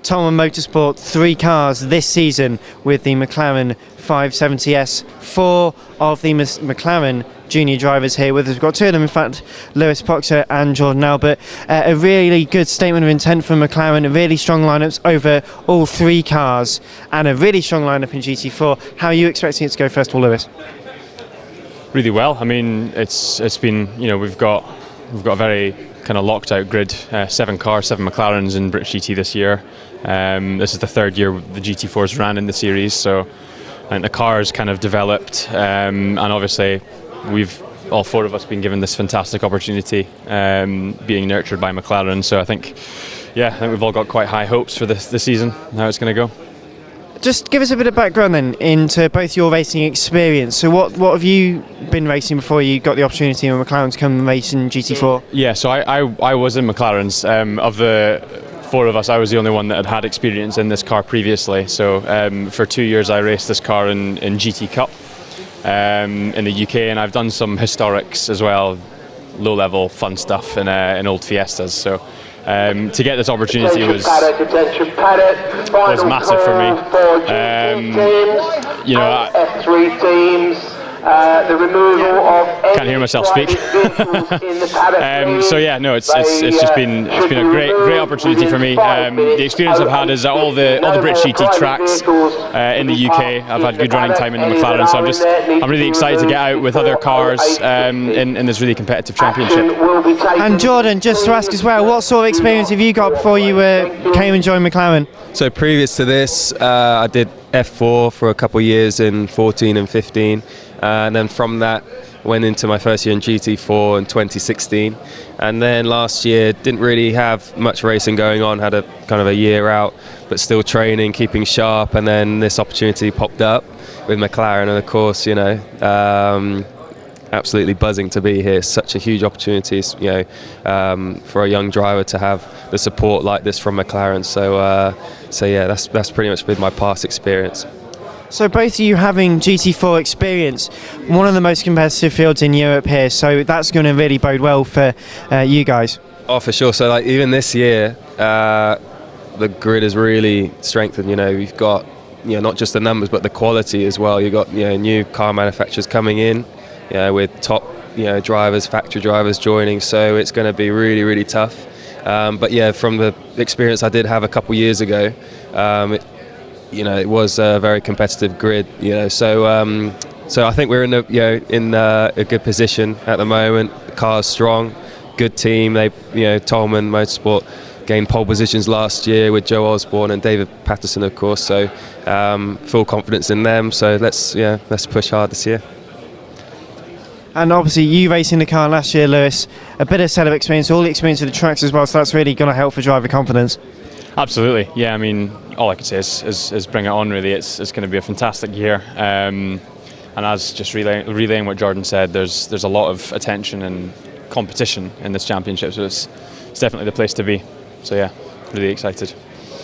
Tolman Motorsport 3 cars this season with the McLaren 570S. 4 of the McLaren junior drivers here with us. We've got 2 of them, in fact, Lewis Proctor and Jordan Albert. A really good statement of intent from McLaren, really strong lineups over all 3 cars and a really strong lineup in GT4. How are you expecting it to go, first of all, Lewis? Really well. I mean, it's been, we've got a very kind of locked out grid, 7 cars, 7 McLarens in British GT this year. This is the 3rd year the GT4s ran in the series, so I think the cars kind of developed, and obviously we've all 4 of us been given this fantastic opportunity, being nurtured by McLaren. So I think we've all got quite high hopes for this season, how it's going to go. Just give us a bit of background then into both your racing experience. So what have you been racing before you got the opportunity in McLaren to come and race in GT4? Yeah, so I was in McLaren's. Of the 4 of us, I was the only one that had experience in this car previously. So for 2 years I raced this car in GT Cup in the UK, and I've done some historics as well, low-level fun stuff in old Fiestas. So to get this opportunity was massive for me. F3 teams. The removal of can't hear myself speak. So yeah, no, it's just been a great opportunity for me. The experience I've had is at all the British GT tracks in the UK. I've had good running time in the McLaren, so I'm really excited to get out with other cars in this really competitive championship. And Jordan, just to ask as well, what sort of experience have you got before you came and joined McLaren? So previous to this, I did F4 for a couple of years in 14 and 15. And then from that went into my first year in GT4 in 2016, and then last year didn't really have much racing going on, had a kind of a year out but still training, keeping sharp, and then this opportunity popped up with McLaren, and of course absolutely buzzing to be here. Such a huge opportunity, for a young driver to have the support like this from McLaren. So yeah, that's pretty much been my past experience. So both of you having GT4 experience, one of the most competitive fields in Europe here, so that's going to really bode well for you guys. Oh, for sure. So even this year, the grid has really strengthened. We've got not just the numbers but the quality as well. You've got new car manufacturers coming in, with top drivers, factory drivers joining. So it's going to be really, really tough. But yeah, from the experience I did have a couple years ago, it was a very competitive grid. So I think we're in a good position at the moment. The car's strong, good team. They, Tolman Motorsport gained pole positions last year with Joe Osborne and David Patterson, of course. So full confidence in them. So let's push hard this year. And obviously you racing the car last year, Lewis, a bit of setup experience, all the experience of the tracks as well, so that's really going to help for driver confidence. Absolutely, yeah. I mean, all I can say is bring it on. Really, it's going to be a fantastic year. And as just relaying what Jordan said, there's a lot of attention and competition in this championship, so it's definitely the place to be. So yeah, really excited.